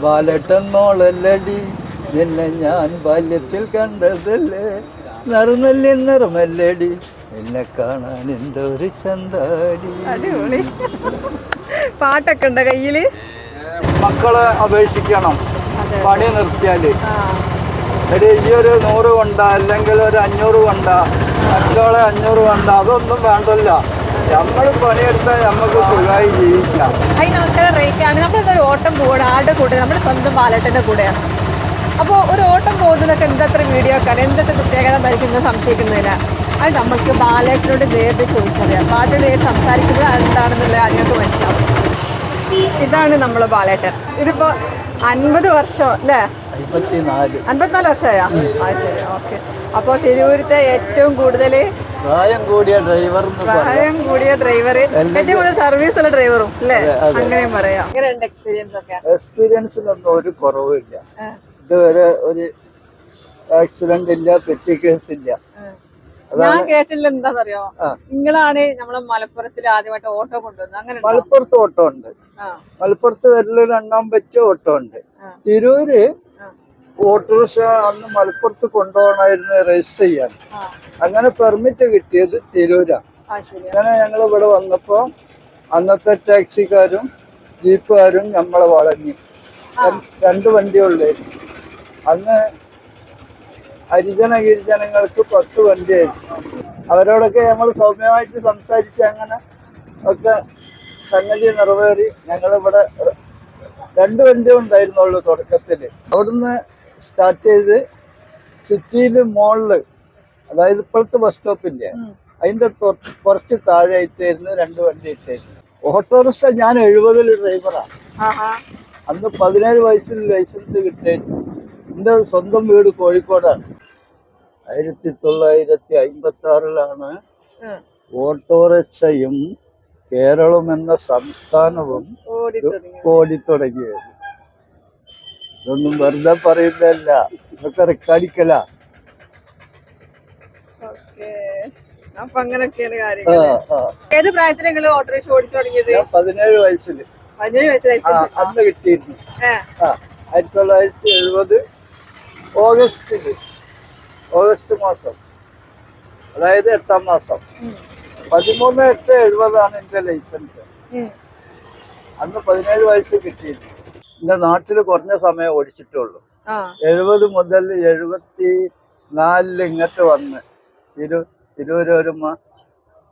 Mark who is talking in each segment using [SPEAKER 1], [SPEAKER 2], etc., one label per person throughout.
[SPEAKER 1] ബാലട്ടൻ മോളല്ലടി നിന്നെ ഞാൻ ബാല്യത്തിൽ കണ്ടതല്ലേ, നറുനല്ലി നിറമല്ലടി എന്നെ കാണാൻ എന്തൊരു ചന്താടി.
[SPEAKER 2] അടിപൊളി പാട്ടൊക്കെ ഉണ്ടോ കയ്യില്?
[SPEAKER 1] മക്കളെ അപേക്ഷിക്കണം പണി നിർത്തിയാല്. ഈ ഒരു 100 കൊണ്ട അല്ലെങ്കിൽ ഒരു 500 കൊണ്ട, മറ്റോളെ 500 കൊണ്ട, അതൊന്നും വേണ്ടല്ല. നമ്മൾ പണിയെടുത്താൽ നമുക്ക് സുഖമായി ജീവിക്കാം.
[SPEAKER 2] അതിനൊക്കെ റേറ്റാണ്. നമ്മളൊരു ഓട്ടം പോകണം ആളുടെ കൂടെ, നമ്മുടെ സ്വന്തം ബാലട്ടൻ്റെ കൂടെയാണ്. അപ്പോൾ ഒരു ഓട്ടം പോകുന്നതൊക്കെ എന്തത്ര വീഡിയോ ഒക്കെ എന്തൊക്കെ പ്രത്യേകത നയിക്കുന്നത് സംശയിക്കുന്നില്ല. അത് നമ്മൾക്ക് ബാലേട്ടനോട് നേരിട്ട് ചോദിച്ചറിയാം. ബാലേട്ടനോട് നേരിട്ട് സംസാരിക്കുമ്പോൾ എന്താണെന്നുള്ളത് അതിനൊക്കെ മനസ്സിലാവും. ഇതാണ് നമ്മളെ ബാലേട്ടൻ. ഇതിപ്പോൾ 50 വർഷം അല്ലേ? 54 വർഷമായോ? ആ ശരി, ഓക്കെ. അപ്പോൾ തിരൂരത്തെ ഏറ്റവും കൂടുതൽ
[SPEAKER 1] പ്രായം കൂടിയ ഡ്രൈവർ,
[SPEAKER 2] ഏറ്റവും കൂടുതൽ സർവീസ് ഉള്ള ഡ്രൈവറും അല്ലേ, അങ്ങനെയും പറയാം. എങ്ങനെയുണ്ട് എക്സ്പീരിയൻസ് ഒക്കെ?
[SPEAKER 1] എക്സ്പീരിയൻസിനൊന്നും ഒരു കുറവില്ല. ഇതുവരെ ഒരു ആക്സിഡന്റ് ഇല്ല, പെറ്റി കേസ് ഇല്ല.
[SPEAKER 2] ഞാൻ കേട്ടില്ല എന്താണെന്നറിയോ, നിങ്ങളാണ് നമ്മളെ മലപ്പുറത്തിൽ ആദ്യമായിട്ട് ഓട്ടോ കൊണ്ടുവന്നത്. അങ്ങനെ
[SPEAKER 1] മലപ്പുറത്ത് ഓട്ടോ ഉണ്ട്, മലപ്പുറത്ത് വരല് 2ാം പറ്റിയ ഓട്ടോ ഉണ്ട്. തിരൂര് ഓട്ടോറിക്ഷ അന്ന് മലപ്പുറത്ത് കൊണ്ടുപോകണമായിരുന്നു രജിസ്റ്റർ ചെയ്യാൻ. അങ്ങനെ പെർമിറ്റ് കിട്ടിയത് തിരൂരാണ്. അങ്ങനെ ഞങ്ങൾ ഇവിടെ വന്നപ്പോ അന്നത്തെ ടാക്സിക്കാരും ജീപ്പുകാരും നമ്മളെ വളഞ്ഞു. 2 വണ്ടിയുള്ളായിരുന്നു. അന്ന് ഗിരിജനങ്ങൾക്ക് 10 വണ്ടിയായിരുന്നു. അവരോടൊക്കെ നമ്മൾ സൗമ്യമായിട്ട് സംസാരിച്ച് അങ്ങനെ ഒക്കെ സംഗതി നിറവേറി. ഞങ്ങളിവിടെ 2 വണ്ടിയും ഉണ്ടായിരുന്നുള്ളൂ തുടക്കത്തില്. അവിടുന്ന് സ്റ്റാർട്ട് ചെയ്ത് സിറ്റിയില് മോളില്, അതായത് ഇപ്പോഴത്തെ ബസ് സ്റ്റോപ്പിന്റെ അതിന്റെ കുറച്ച് താഴെ ആയിട്ടായിരുന്നു 2 വണ്ടി ഇട്ടായിരുന്നു. ഓട്ടോറിക്ഷ ഞാൻ 70-ൽ ഡ്രൈവറാണ്. അന്ന് 17 വയസ്സിൽ ലൈസൻസ് കിട്ടിയിരുന്നു. എൻ്റെ സ്വന്തം വീട് കോഴിക്കോടാണ്. 1956-ലാണ് ഓട്ടോറിക്ഷയും കേരളം എന്ന സംസ്ഥാനവും ഓടിത്തുടങ്ങിയത്. ഇതൊന്നും വെറുതെ പറയുന്നതല്ല, ഇതൊക്കെ റെക്കോർഡിക്കല.
[SPEAKER 2] അപ്പൊ അങ്ങനെയൊക്കെയാണ് കാര്യങ്ങൾ. ഏത് പ്രായത്തിൽ നിങ്ങൾ ഓട്ടോറിക്ഷ ഓടിച്ചു തുടങ്ങിയത്?
[SPEAKER 1] 17 വയസ്സിൽ.
[SPEAKER 2] 17 വയസ്സിലായി
[SPEAKER 1] അന്ന് കിട്ടിയിരുന്നു. 1970 ഓഗസ്റ്റ് മാസം, അതായത് 8-ാം മാസം. 13/8/70 എന്റെ ലൈസൻസ്. അന്ന് 17 വയസ്സ് കിട്ടിയിരുന്നു. എന്റെ നാട്ടില് കുറഞ്ഞ സമയം ഓടിച്ചിട്ടുള്ളൂ. 70 മുതൽ 74 ഇങ്ങോട്ട് വന്ന് തിരൂര്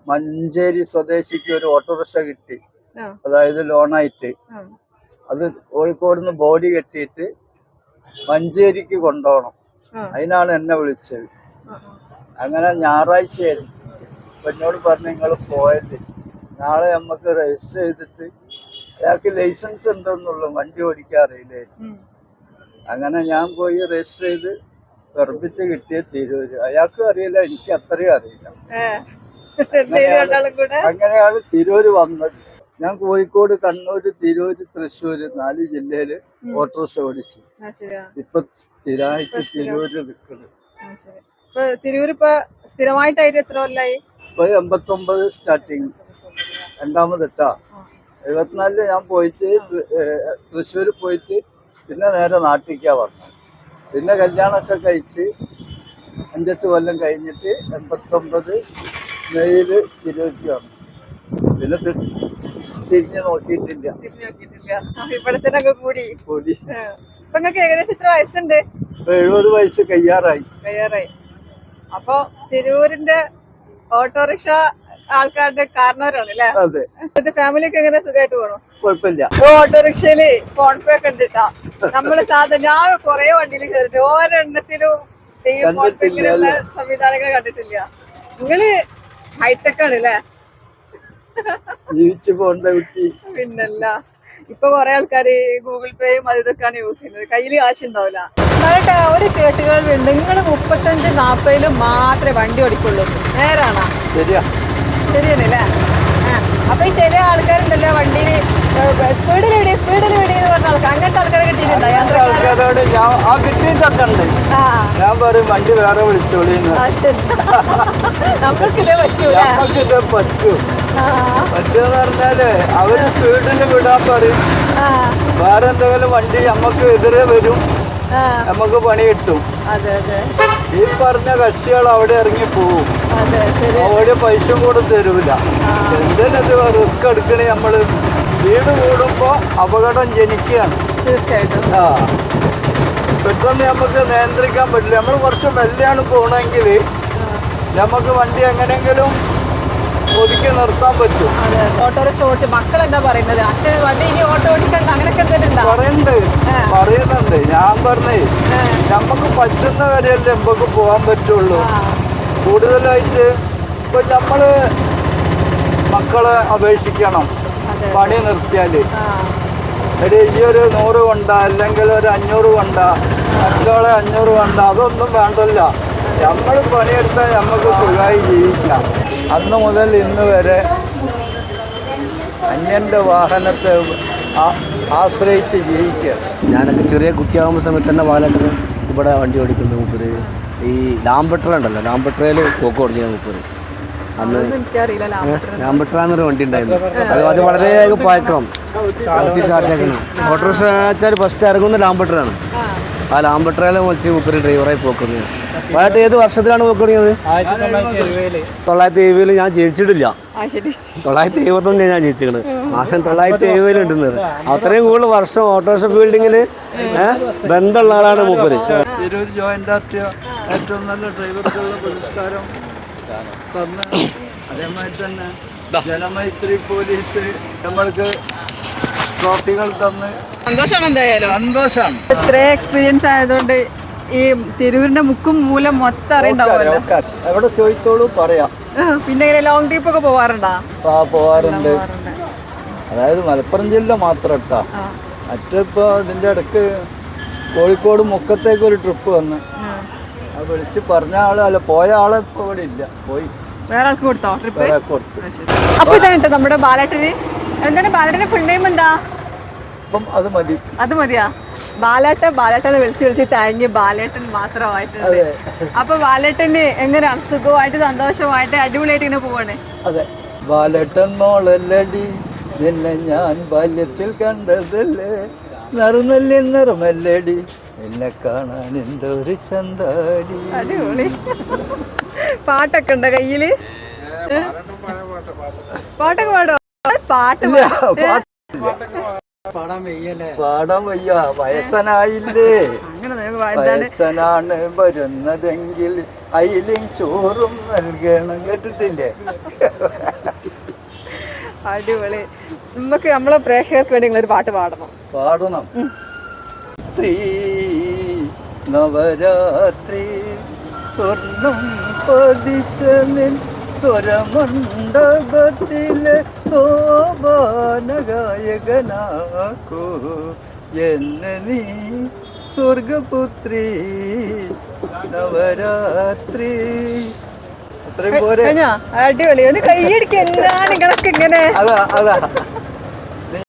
[SPEAKER 1] മഞ്ചേരി സ്വദേശിക്ക് ഒരു ഓട്ടോറിക്ഷ കിട്ടി, അതായത് ലോണായിട്ട്. അത് കോഴിക്കോട് നിന്ന് ബോഡി കെട്ടിയിട്ട് മഞ്ചേരിക്ക് കൊണ്ടുപോകണം. അതിനാണ് എന്നെ വിളിച്ചത്. അങ്ങനെ ഞായറാഴ്ചയായിരുന്നു. അപ്പൊ എന്നോട് പറഞ്ഞു, നിങ്ങൾ പോയത് നാളെ നമുക്ക് രജിസ്റ്റർ ചെയ്തിട്ട്, അയാൾക്ക് ലൈസൻസ് ഉണ്ടെന്നുള്ളൂ, വണ്ടി ഓടിക്കാൻ അറിയില്ലായിരുന്നു. അങ്ങനെ ഞാൻ പോയി രജിസ്റ്റർ ചെയ്ത് പെർമിറ്റ് കിട്ടിയ തിരൂര്. അയാൾക്കും അറിയില്ല, എനിക്ക് അത്രയും അറിയില്ല. അങ്ങനെയാണ് തിരൂര് വന്നത്. ഞാൻ കോഴിക്കോട്, കണ്ണൂര്, തിരൂര്, തൃശ്ശൂര് 4 ജില്ലയില് ഓട്ടോറിക്ഷ ഓടിച്ചു. ഇപ്പൊ സ്ഥിരമായിട്ട് തിരൂര് നിൽക്കുന്നത്.
[SPEAKER 2] തിരൂര് ഇപ്പൊ സ്ഥിരമായിട്ടായിട്ട് എത്ര കൊല്ലായി?
[SPEAKER 1] ഇപ്പൊ 89 സ്റ്റാർട്ടിങ്, 2ാമതെട്ടാ. 74 ഞാൻ പോയിട്ട് തൃശ്ശൂര് പോയിട്ട് പിന്നെ നേരെ നാട്ടിലേക്കാ വന്നു. പിന്നെ കല്യാണമൊക്കെ കഴിച്ച് 5-8 കൊല്ലം കഴിഞ്ഞിട്ട് 89 മെയ്യില് തിരൂർക്ക് വന്നു. പിന്നെ തിരിഞ്ഞ് നോക്കിയിട്ടില്ല.
[SPEAKER 2] ഇവിടത്തേക്ക് കൂടി. ഇപ്പൊ നിങ്ങൾക്ക് ഏകദേശം എത്ര വയസ്സുണ്ട്?
[SPEAKER 1] 70 വയസ്സ് കഴിയാറായി.
[SPEAKER 2] അപ്പൊ തിരൂരിന്റെ ഓട്ടോറിക്ഷ ആൾക്കാരുടെ കാരണവരാണ് അല്ലേ?
[SPEAKER 1] അതെ.
[SPEAKER 2] ഫാമിലിക്ക് എങ്ങനെ സുഖമായിട്ട് പോകണം?
[SPEAKER 1] കുഴപ്പമില്ല.
[SPEAKER 2] ഓട്ടോറിക്ഷയില് ഫോൺ പേ ഒക്കെ ഉണ്ടിട്ടാ. നമ്മള് സാധാരണ ഞാൻ കൊറേ വണ്ടിയിൽ കയറിട്ട് ഓരെണ്ണത്തിലും ഈ ഫോൺ പേ ഇങ്ങനെയുള്ള സംവിധാനങ്ങൾ കണ്ടിട്ടില്ല. നിങ്ങള് ഹൈടെക് ആണ് അല്ലേ?
[SPEAKER 1] ജീവിച്ചു പോകേണ്ട കുട്ടി.
[SPEAKER 2] പിന്നല്ല, ഇപ്പൊ കൊറേ ആൾക്കാര് ഗൂഗിൾ പേയും അത് ഇതൊക്കെയാണ് യൂസ് ചെയ്യുന്നത്. കയ്യില് കാശ് ഉണ്ടാവില്ല. എന്നിട്ട് ഒരു കേട്ടുകളുണ്ട്, നിങ്ങൾ 35-40 മാത്രമേ വണ്ടി ഓടിക്കുള്ളൂ. നേരാണോ? ശരിയാണല്ലേ? അപ്പൊ ഈ ചില ആൾക്കാരുണ്ടല്ലോ വണ്ടിയില് സ്പീഡിൽ വിടി എന്ന് പറഞ്ഞ ആൾക്കാർ, അങ്ങനത്തെ ആൾക്കാരെ കിട്ടിയിട്ടുണ്ടോ?
[SPEAKER 1] ഞാൻ പറയും വണ്ടി വേറെ വിളിച്ചോളി.
[SPEAKER 2] നമ്മൾക്കില്ലേ പറ്റൂല.
[SPEAKER 1] പറ്റൂന്ന് പറഞ്ഞാല് അവര് സ്പീഡിന് വിടാൻ പറയും, വേറെ എന്തെങ്കിലും വണ്ടി നമുക്ക് എതിരെ വരും, നമുക്ക് പണി കിട്ടും. ഈ പറഞ്ഞ കക്ഷികൾ അവിടെ ഇറങ്ങി പോവും, അവിടെ പൈസ കൂടെ തരൂല. എന്തിനത് റിസ്ക് എടുക്കണേ? നമ്മള് വീട് കൂടുമ്പോ അപകടം ജനിക്കുകയാണ്.
[SPEAKER 2] തീർച്ചയായിട്ടും
[SPEAKER 1] പെട്ടെന്ന് നമുക്ക് നിയന്ത്രിക്കാൻ പറ്റില്ല. നമ്മൾ കുറച്ച് മെല്ലെയാണ് പോകണമെങ്കിൽ നമുക്ക് വണ്ടി എങ്ങനെയെങ്കിലും ഒതുക്കി നിർത്താൻ പറ്റും.
[SPEAKER 2] ഓട്ടോറിക്ഷ ഓടിച്ച് മക്കൾ എന്താ പറയുന്നത്? അച്ഛൻ വണ്ടി ഇനി ഓട്ടോ ഓടിക്കണ്ട അങ്ങനെയൊക്കെ
[SPEAKER 1] പറയുന്നുണ്ട്. ഞാൻ പറഞ്ഞേ, നമുക്ക് പറ്റുന്ന വരെയല്ലേ നമുക്ക് പോകാൻ പറ്റുള്ളൂ. കൂടുതലായിട്ട് ഇപ്പൊ നമ്മള് മക്കളെ അപേക്ഷിക്കണം പണി നിർത്തിയാല്. ഈ ഒരു 100 കൊണ്ട അല്ലെങ്കിൽ ഒരു 500 കൊണ്ട, മറ്റോളെ 500 കൊണ്ട, അതൊന്നും വേണ്ടല്ല. നമ്മൾ പണിയെടുത്താൽ നമുക്ക് സുഖമായി ജീവിക്കാം. അന്ന് മുതൽ ഇന്ന് വരെ അന്യൻ്റെ വാഹനത്തെ ആശ്രയിച്ച് ജീവിക്കുക.
[SPEAKER 3] ഞാനൊക്കെ ചെറിയ കുട്ടിയാകുമ്പോൾ സമയത്ത് തന്നെ പാലക്കാട് ഇവിടെ വണ്ടി ഓടിക്കുന്നു. മൂപ്പര് ഈ ലാംബട്ര ഉണ്ടല്ലോ, ലാംബട്രയിൽ പോക്ക് ഓടിക്കുന്ന മൂപ്പര്. അന്ന് ലാംബട്ര എന്നൊരു വണ്ടി ഉണ്ടായിരുന്നു. അത് വളരെ പഴക്കം ചാർജാക്കണം. ഓട്ടോറിക്ഷ വെച്ചാൽ ഫസ്റ്റ് ഇറങ്ങുന്ന ലാംബട്രയാണ്. ആ ലാംബട്രയിലെ വെച്ച് മൂപ്പര് ഡ്രൈവറായി പോക്കുന്നത്. പാട്ട് ഏത് വർഷത്തിലാണ് പോക്ക് തുടങ്ങിയത്? 1970 ഞാൻ ജനിച്ചിട്ടില്ല. 971 ഞാൻ ജനിച്ചിരിക്കുന്നത്. മാസം 970 ഉണ്ടെന്നത്. അത്രയും കൂടുതൽ വർഷം ഓട്ടോറിക്ഷ ഫീൽഡിങ്ങിൽ ബന്ധമുള്ള ആളാണ് മൂപ്പര്.
[SPEAKER 1] തിരൂർ ജോയിന്റ് ആർടിഒ ഏറ്റവും നല്ല ഡ്രൈവർക്കുള്ള പുരസ്കാരം തന്ന്, അതേമാതിരി തന്നെ ജനമൈത്രി പോലീസ് നമ്മൾക്ക് ട്രോഫികൾ തന്ന്
[SPEAKER 2] സന്തോഷമാണ്. എന്തായാലും
[SPEAKER 1] സന്തോഷമാണ്.
[SPEAKER 2] ഇത്ര എക്സ്പീരിയൻസ് ആയതുകൊണ്ട് ഈ തിരൂരിന്റെ മുക്കും മൂലം മൊത്തം അറിയണ്ടാവുമല്ലോ.
[SPEAKER 1] എവിടെ ചോദിച്ചോളൂ പറയാം.
[SPEAKER 2] പിന്നെ ഇങ്ങനെ ലോങ് ട്രിപ്പ് ഒക്കെ പോവാറുണ്ടോ?
[SPEAKER 1] പോവാറുണ്ട്. അതായത് മലപ്പുറം ജില്ല മാത്രം കേട്ടാ. മറ്റിപ്പോ ഇതിന്റെ ഇടക്ക് കോഴിക്കോട് മുക്കത്തേക്ക് ഒരു ട്രിപ്പ് വന്ന് അത് വിളിച്ച് പറഞ്ഞ ആള് അല്ല പോയ ആളെ ഇപ്പൊ ഇവിടെ ഇല്ല, പോയി
[SPEAKER 2] വേറെ ആൾക്ക് കൊടുത്തോ ട്രിപ്പ്?
[SPEAKER 1] കൊടുത്തു.
[SPEAKER 2] അപ്പൊ ഇതാണ് നമ്മുടെ ബാലേട്ടന്. എന്താണ് ബാലേട്ടന്റെ ഫുൾ നെയിം എന്താ?
[SPEAKER 1] അപ്പം അത് മതി.
[SPEAKER 2] അത് മതിയാ? ബാലേട്ടനെ വിളിച്ച് താങ്ക് ബാലേട്ടൻ മാത്രമായിട്ടുണ്ട്. അപ്പൊ ബാലേട്ടന് എങ്ങനെയാണ്? സുഖമായിട്ട് സന്തോഷമായിട്ട് അടിപൊളിയായിട്ട് ഇങ്ങനെ പോവാണ്.
[SPEAKER 1] അതെ, ബാലേട്ടൻ മോളല്ലടി നിന്നെ ഞാൻ ബാല്യത്തിൽ കണ്ടതല്ലേ, നിറമല്ലേ നിറമല്ലടി എന്നെ കാണാൻ എന്തൊരു ചന്താടി.
[SPEAKER 2] അടിപൊളി. പാട്ടൊക്കെ ഉണ്ടോ കയ്യില്? പാട്ടൊക്കെ പാടോ?
[SPEAKER 1] പാടാൻ വയ്യ, വയസ്സനായില്ലേ. വയസ്സനാണ് വരുന്നതെങ്കിൽ അയിലും ചോറും നൽകണം. കേട്ടിട്ടില്ലേ?
[SPEAKER 2] അടിപൊളി. നമുക്ക് നമ്മളെ പ്രേക്ഷകർക്ക് വേണ്ടി ഒരു പാട്ട് പാടണം.
[SPEAKER 1] നവരാത്രി സ്വർണം പതിച്ച നിൻ സ്വരമണ്ഡപത്തിലെ സോപാനഗായകനാക്കൂ എന്നെ നീ സ്വർഗപുത്രി. നവരാത്രി. അത്രയും പോരെ?
[SPEAKER 2] അടിപൊളി. ഒന്ന് കൈയടിക്ക്. എന്താണ് നിങ്ങളൊക്കെ ഇങ്ങനെ?
[SPEAKER 1] അതാ